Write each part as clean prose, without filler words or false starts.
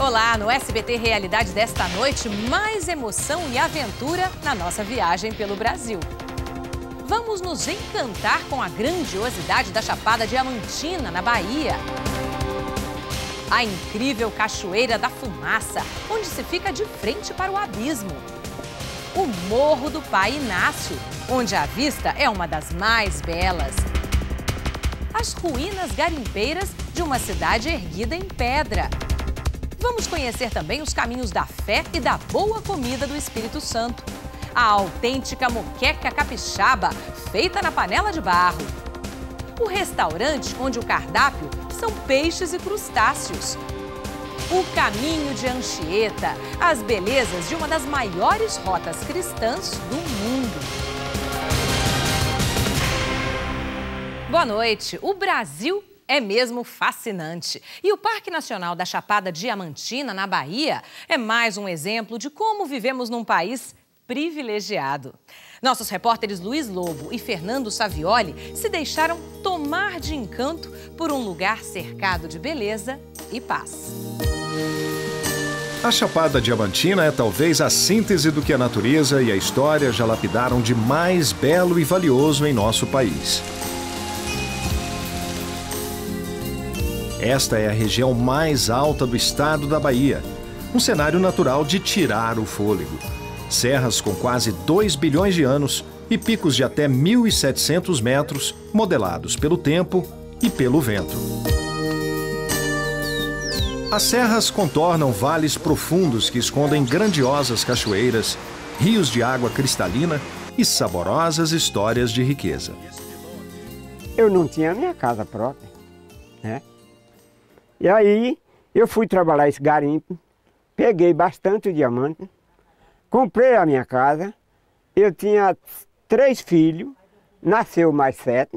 Olá, no SBT Realidade desta noite, mais emoção e aventura na nossa viagem pelo Brasil. Vamos nos encantar com a grandiosidade da Chapada Diamantina, na Bahia. A incrível Cachoeira da Fumaça, onde se fica de frente para o abismo. O Morro do Pai Inácio, onde a vista é uma das mais belas. As ruínas garimpeiras de uma cidade erguida em pedra. Vamos conhecer também os caminhos da fé e da boa comida do Espírito Santo. A autêntica moqueca capixaba, feita na panela de barro. O restaurante onde o cardápio são peixes e crustáceos. O caminho de Anchieta, as belezas de uma das maiores rotas cristãs do mundo. Boa noite. O Brasil é mesmo fascinante. E o Parque Nacional da Chapada Diamantina, na Bahia, é mais um exemplo de como vivemos num país privilegiado. Nossos repórteres Luiz Lobo e Fernando Savioli se deixaram tomar de encanto por um lugar cercado de beleza e paz. A Chapada Diamantina é talvez a síntese do que a natureza e a história já lapidaram de mais belo e valioso em nosso país. Esta é a região mais alta do estado da Bahia, um cenário natural de tirar o fôlego. Serras com quase 2 bilhões de anos e picos de até 1.700 metros, modelados pelo tempo e pelo vento. As serras contornam vales profundos que escondem grandiosas cachoeiras, rios de água cristalina e saborosas histórias de riqueza. Eu não tinha minha casa própria, né? E aí eu fui trabalhar esse garimpo, peguei bastante diamante, comprei a minha casa, eu tinha 3 filhos, nasceu mais 7,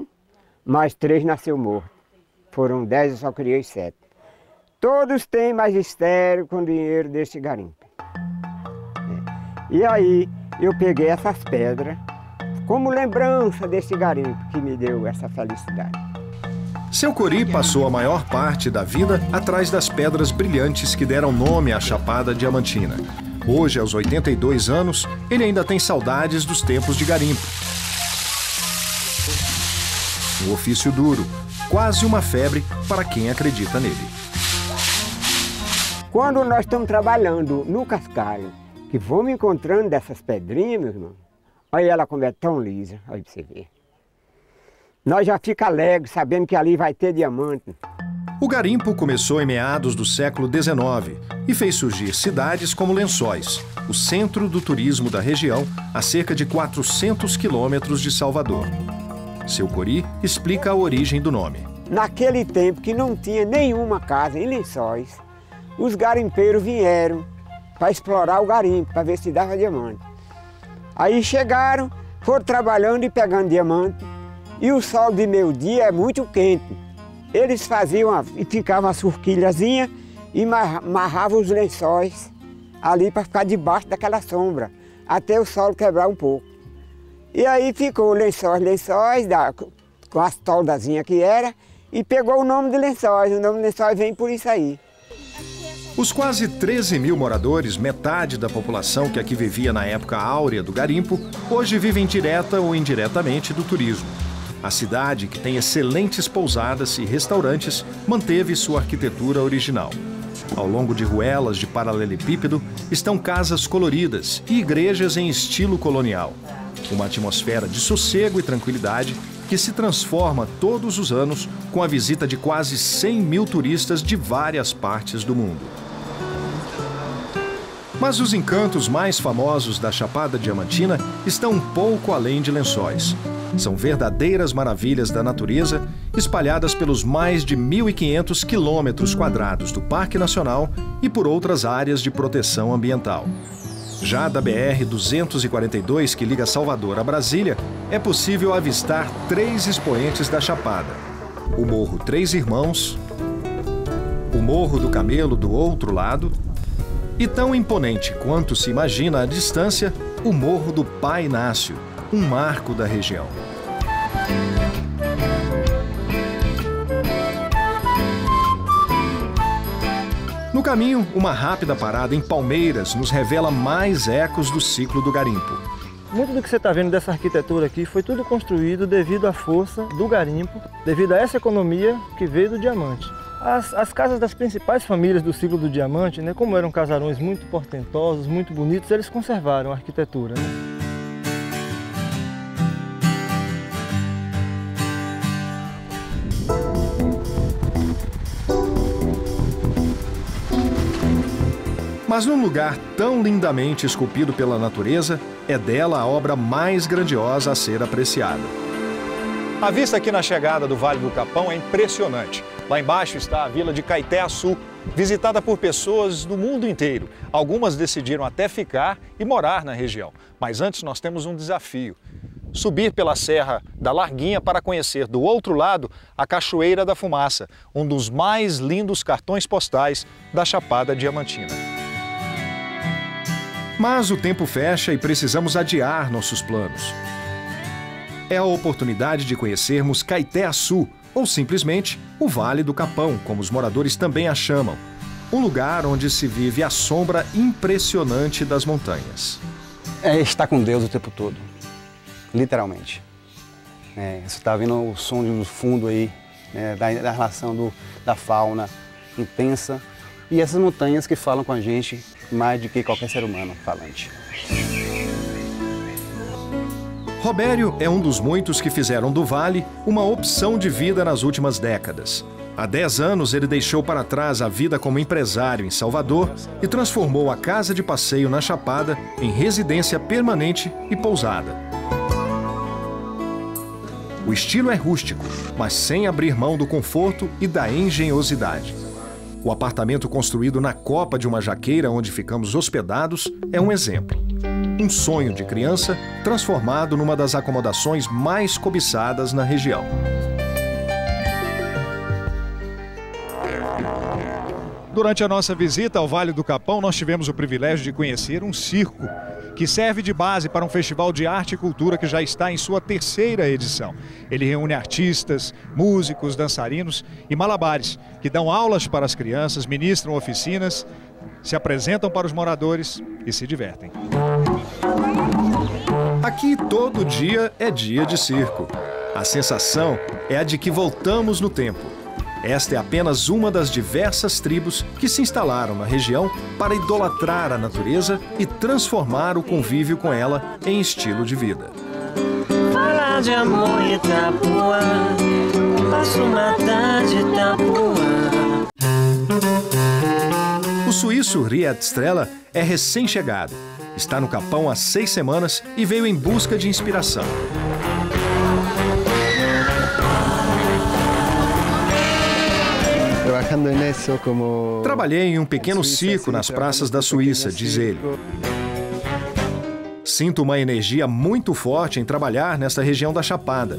mais 3 nasceu morto. Foram 10, eu só criei 7. Todos têm magistério com dinheiro deste garimpo. E aí eu peguei essas pedras como lembrança desse garimpo que me deu essa felicidade. Seu Cori passou a maior parte da vida atrás das pedras brilhantes que deram nome à Chapada Diamantina. Hoje, aos 82 anos, ele ainda tem saudades dos tempos de garimpo. Um ofício duro, quase uma febre para quem acredita nele. Quando nós estamos trabalhando no cascalho, que vamos encontrando dessas pedrinhas, meu irmão, olha ela como é tão lisa, olha pra você ver. Nós já fica alegre sabendo que ali vai ter diamante. O garimpo começou em meados do século XIX e fez surgir cidades como Lençóis, o centro do turismo da região, a cerca de 400 quilômetros de Salvador. Seu Cori explica a origem do nome. Naquele tempo que não tinha nenhuma casa em Lençóis, os garimpeiros vieram para explorar o garimpo, para ver se dava diamante. Aí chegaram, foram trabalhando e pegando diamante, e o sol de meio-dia é muito quente. Eles faziam e ficavam a surquilhazinha e amarravam os lençóis ali para ficar debaixo daquela sombra, até o sol quebrar um pouco. E aí ficou lençóis, com as toldazinhas que era, e pegou o nome de Lençóis. O nome de Lençóis vem por isso aí. Os quase 13 mil moradores, metade da população que aqui vivia na época áurea do garimpo, hoje vivem direta ou indiretamente do turismo. A cidade, que tem excelentes pousadas e restaurantes, manteve sua arquitetura original. Ao longo de ruelas de paralelepípedo estão casas coloridas e igrejas em estilo colonial. Uma atmosfera de sossego e tranquilidade que se transforma todos os anos com a visita de quase 100 mil turistas de várias partes do mundo. Mas os encantos mais famosos da Chapada Diamantina estão um pouco além de Lençóis. São verdadeiras maravilhas da natureza espalhadas pelos mais de 1.500 quilômetros quadrados do Parque Nacional e por outras áreas de proteção ambiental. Já da BR-242, que liga Salvador a Brasília, é possível avistar 3 expoentes da Chapada. O Morro Três Irmãos, o Morro do Camelo do outro lado e, tão imponente quanto se imagina à distância, o Morro do Pai Inácio, um marco da região. No caminho, uma rápida parada em Palmeiras nos revela mais ecos do ciclo do garimpo. Muito do que você está vendo dessa arquitetura aqui foi tudo construído devido à força do garimpo, devido a essa economia que veio do diamante. As casas das principais famílias do ciclo do diamante, né, como eram casarões muito portentosos, muito bonitos, eles conservaram a arquitetura, né? Mas num lugar tão lindamente esculpido pela natureza, é dela a obra mais grandiosa a ser apreciada. A vista aqui na chegada do Vale do Capão é impressionante. Lá embaixo está a vila de Caeté-Açu, visitada por pessoas do mundo inteiro. Algumas decidiram até ficar e morar na região. Mas antes nós temos um desafio: subir pela Serra da Larguinha para conhecer do outro lado a Cachoeira da Fumaça, um dos mais lindos cartões postais da Chapada Diamantina. Mas o tempo fecha e precisamos adiar nossos planos. É a oportunidade de conhecermos Caeté-Açu, ou simplesmente o Vale do Capão, como os moradores também a chamam. Um lugar onde se vive a sombra impressionante das montanhas. É estar com Deus o tempo todo, literalmente. Você está vendo o som do fundo aí, da relação da fauna intensa. E essas montanhas que falam com a gente mais do que qualquer ser humano falante. Robério é um dos muitos que fizeram do Vale uma opção de vida nas últimas décadas. Há 10 anos ele deixou para trás a vida como empresário em Salvador e transformou a casa de passeio na Chapada em residência permanente e pousada. O estilo é rústico, mas sem abrir mão do conforto e da engenhosidade. O apartamento construído na copa de uma jaqueira onde ficamos hospedados é um exemplo. Um sonho de criança transformado numa das acomodações mais cobiçadas na região. Durante a nossa visita ao Vale do Capão, nós tivemos o privilégio de conhecer um circo que serve de base para um festival de arte e cultura que já está em sua 3ª edição. Ele reúne artistas, músicos, dançarinos e malabares, que dão aulas para as crianças, ministram oficinas, se apresentam para os moradores e se divertem. Aqui todo dia é dia de circo. A sensação é a de que voltamos no tempo. Esta é apenas uma das diversas tribos que se instalaram na região para idolatrar a natureza e transformar o convívio com ela em estilo de vida. Falar de amor e Itapuã, passo uma tarde Itapuã. O suíço Riad Strela é recém-chegado. Está no Capão há 6 semanas e veio em busca de inspiração. Trabalhei em um pequeno circo nas praças da Suíça, diz ele. Sinto uma energia muito forte em trabalhar nesta região da Chapada.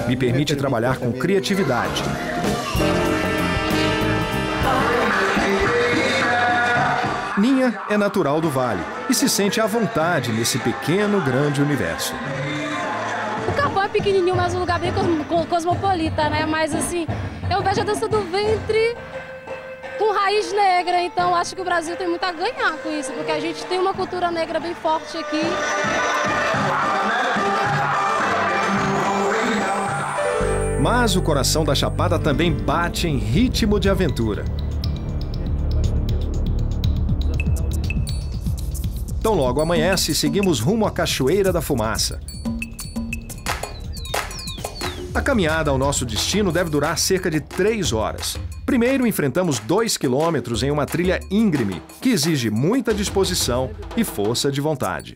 Me permite trabalhar com criatividade. Ninha é natural do Vale e se sente à vontade nesse pequeno, grande universo. O Capão é pequenininho, mas um lugar bem cosmopolita, né? Mas assim, eu vejo a dança do ventre com raiz negra, então acho que o Brasil tem muito a ganhar com isso, porque a gente tem uma cultura negra bem forte aqui. Mas o coração da Chapada também bate em ritmo de aventura. Então logo amanhece e seguimos rumo à Cachoeira da Fumaça. A caminhada ao nosso destino deve durar cerca de 3 horas. Primeiro, enfrentamos 2 quilômetros em uma trilha íngreme, que exige muita disposição e força de vontade.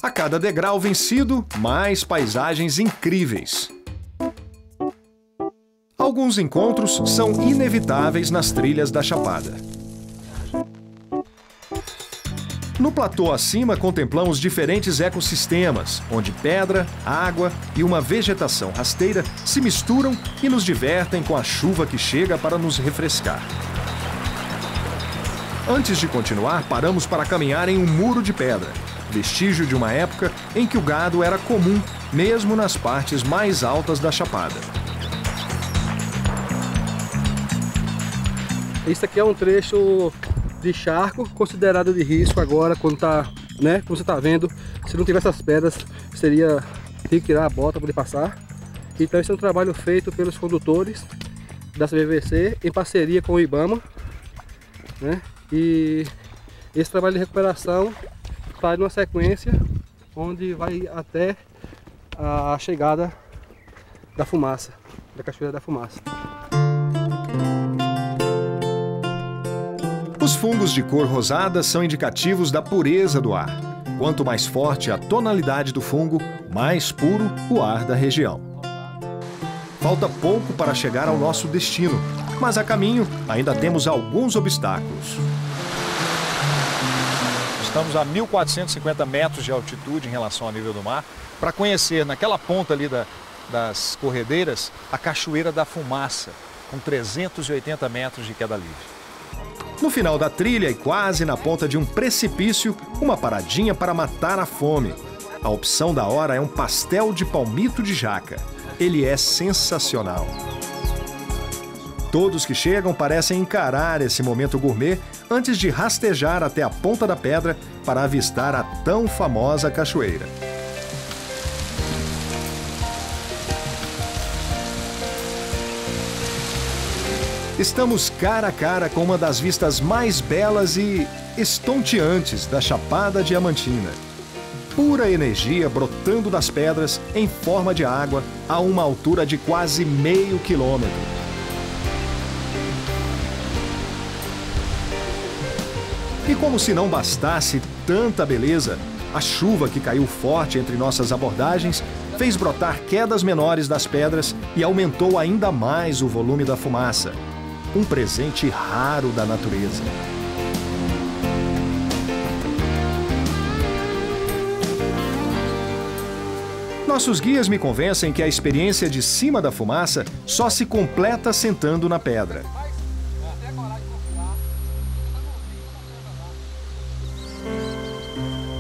A cada degrau vencido, mais paisagens incríveis. Alguns encontros são inevitáveis nas trilhas da Chapada. No platô acima, contemplamos diferentes ecossistemas, onde pedra, água e uma vegetação rasteira se misturam e nos divertem com a chuva que chega para nos refrescar. Antes de continuar, paramos para caminhar em um muro de pedra, vestígio de uma época em que o gado era comum, mesmo nas partes mais altas da Chapada. Isso aqui é um trecho de charco considerado de risco agora, quando tá, né? Como você está vendo, se não tivesse essas pedras, seria ter que tirar a bota para poder passar. Então esse é um trabalho feito pelos condutores da CVVC em parceria com o IBAMA, né? E esse trabalho de recuperação faz uma sequência onde vai até a chegada da fumaça, da Cachoeira da Fumaça. Os fungos de cor rosada são indicativos da pureza do ar. Quanto mais forte a tonalidade do fungo, mais puro o ar da região. Falta pouco para chegar ao nosso destino, mas a caminho ainda temos alguns obstáculos. Estamos a 1.450 metros de altitude em relação ao nível do mar, para conhecer naquela ponta ali das corredeiras a Cachoeira da Fumaça, com 380 metros de queda livre. No final da trilha e quase na ponta de um precipício, uma paradinha para matar a fome. A opção da hora é um pastel de palmito de jaca. Ele é sensacional. Todos que chegam parecem encarar esse momento gourmet antes de rastejar até a ponta da pedra para avistar a tão famosa cachoeira. Estamos cara a cara com uma das vistas mais belas e estonteantes da Chapada Diamantina. Pura energia brotando das pedras em forma de água a uma altura de quase meio quilômetro. E como se não bastasse tanta beleza, a chuva que caiu forte entre nossas abordagens fez brotar quedas menores das pedras e aumentou ainda mais o volume da fumaça. Um presente raro da natureza. Nossos guias me convencem que a experiência de cima da fumaça só se completa sentando na pedra.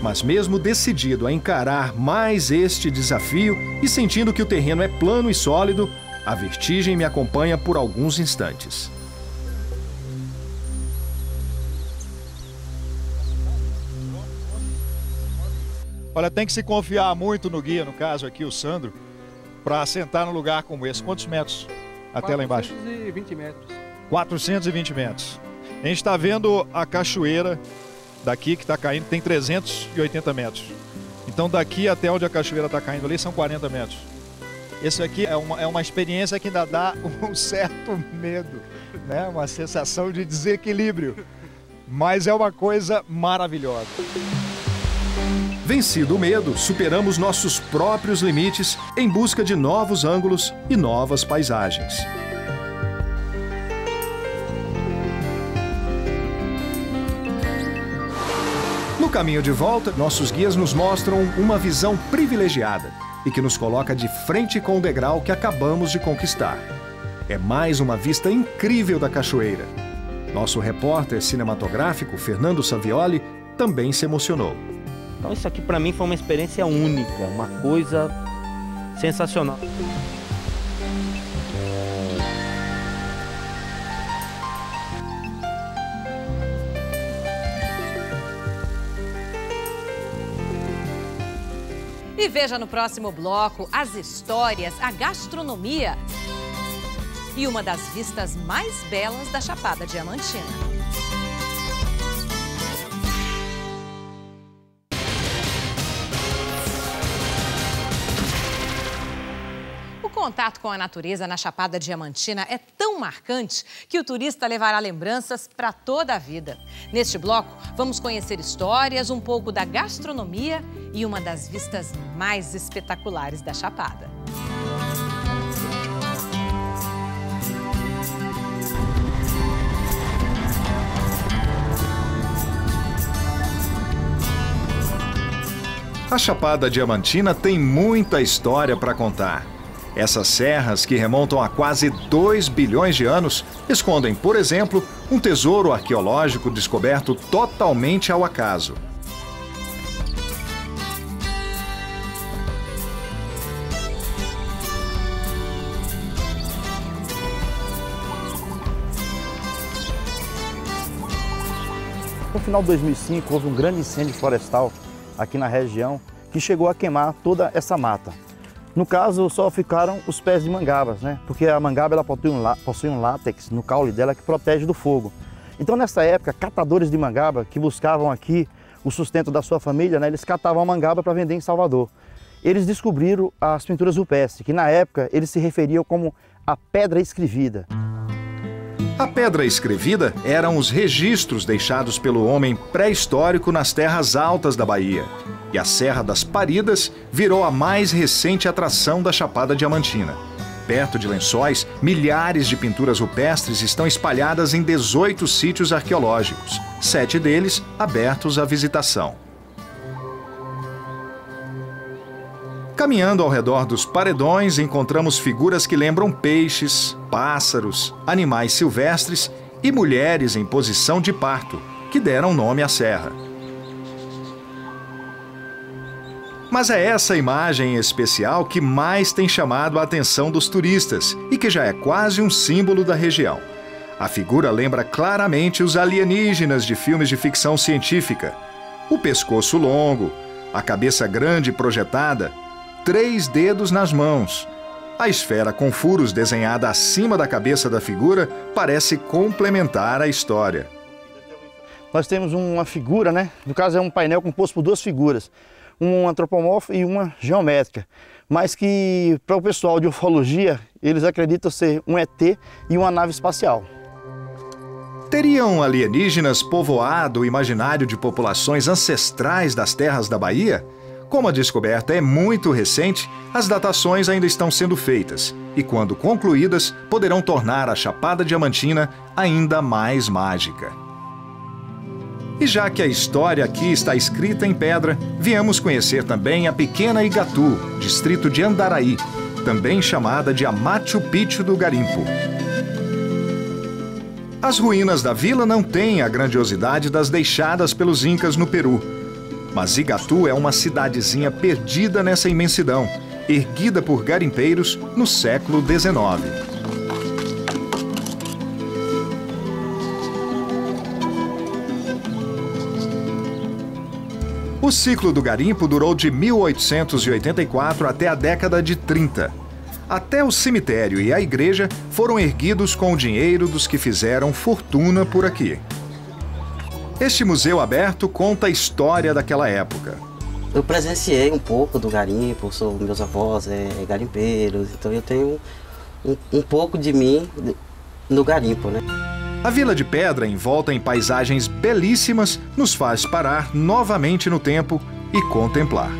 Mas mesmo decidido a encarar mais este desafio e sentindo que o terreno é plano e sólido, a vertigem me acompanha por alguns instantes. Olha, tem que se confiar muito no guia, no caso aqui o Sandro, para sentar num lugar como esse. Quantos metros até lá embaixo? 420 metros. 420 metros. A gente está vendo a cachoeira daqui que está caindo, tem 380 metros. Então daqui até onde a cachoeira está caindo ali são 40 metros. Esse aqui é uma experiência que ainda dá um certo medo, né? Uma sensação de desequilíbrio. Mas é uma coisa maravilhosa. Vencido o medo, superamos nossos próprios limites em busca de novos ângulos e novas paisagens. No caminho de volta, nossos guias nos mostram uma visão privilegiada e que nos coloca de frente com o degrau que acabamos de conquistar. É mais uma vista incrível da cachoeira. Nosso repórter cinematográfico, Fernando Savioli, também se emocionou. Então isso aqui para mim foi uma experiência única, uma coisa sensacional. E veja no próximo bloco as histórias, a gastronomia e uma das vistas mais belas da Chapada Diamantina. O contato com a natureza na Chapada Diamantina é tão marcante que o turista levará lembranças para toda a vida. Neste bloco, vamos conhecer histórias, um pouco da gastronomia e uma das vistas mais espetaculares da Chapada. A Chapada Diamantina tem muita história para contar. Essas serras, que remontam a quase 2 bilhões de anos, escondem, por exemplo, um tesouro arqueológico descoberto totalmente ao acaso. No final de 2005, houve um grande incêndio florestal aqui na região que chegou a queimar toda essa mata. No caso, só ficaram os pés de mangabas, né? Porque a mangaba ela possui um látex no caule dela que protege do fogo. Então, nessa época, catadores de mangaba que buscavam aqui o sustento da sua família, né? Eles catavam a mangaba para vender em Salvador. Eles descobriram as pinturas rupestres, que na época eles se referiam como a pedra escrevida. A pedra escrevida eram os registros deixados pelo homem pré-histórico nas terras altas da Bahia. E a Serra das Paridas virou a mais recente atração da Chapada Diamantina. Perto de Lençóis, milhares de pinturas rupestres estão espalhadas em 18 sítios arqueológicos, 7 deles abertos à visitação. Caminhando ao redor dos paredões, encontramos figuras que lembram peixes, pássaros, animais silvestres e mulheres em posição de parto, que deram nome à serra. Mas é essa imagem especial que mais tem chamado a atenção dos turistas e que já é quase um símbolo da região. A figura lembra claramente os alienígenas de filmes de ficção científica. O pescoço longo, a cabeça grande projetada, 3 dedos nas mãos. A esfera com furos desenhada acima da cabeça da figura parece complementar a história. Nós temos uma figura, né? No caso é um painel composto por 2 figuras. Um antropomorfo e uma geométrica, mas que para o pessoal de ufologia, eles acreditam ser um ET e uma nave espacial. Teriam alienígenas povoado o imaginário de populações ancestrais das terras da Bahia? Como a descoberta é muito recente, as datações ainda estão sendo feitas e, quando concluídas, poderão tornar a Chapada Diamantina ainda mais mágica. E já que a história aqui está escrita em pedra, viemos conhecer também a pequena Igatu, distrito de Andaraí, também chamada de a Machu Picchu do Garimpo. As ruínas da vila não têm a grandiosidade das deixadas pelos Incas no Peru, mas Igatu é uma cidadezinha perdida nessa imensidão, erguida por garimpeiros no século XIX. O ciclo do garimpo durou de 1884 até a década de 30. Até o cemitério e a igreja foram erguidos com o dinheiro dos que fizeram fortuna por aqui. Este museu aberto conta a história daquela época. Eu presenciei um pouco do garimpo, meus avós garimpeiros, então eu tenho um pouco de mim no garimpo, né? A Vila de Pedra, envolta em paisagens belíssimas, nos faz parar novamente no tempo e contemplar.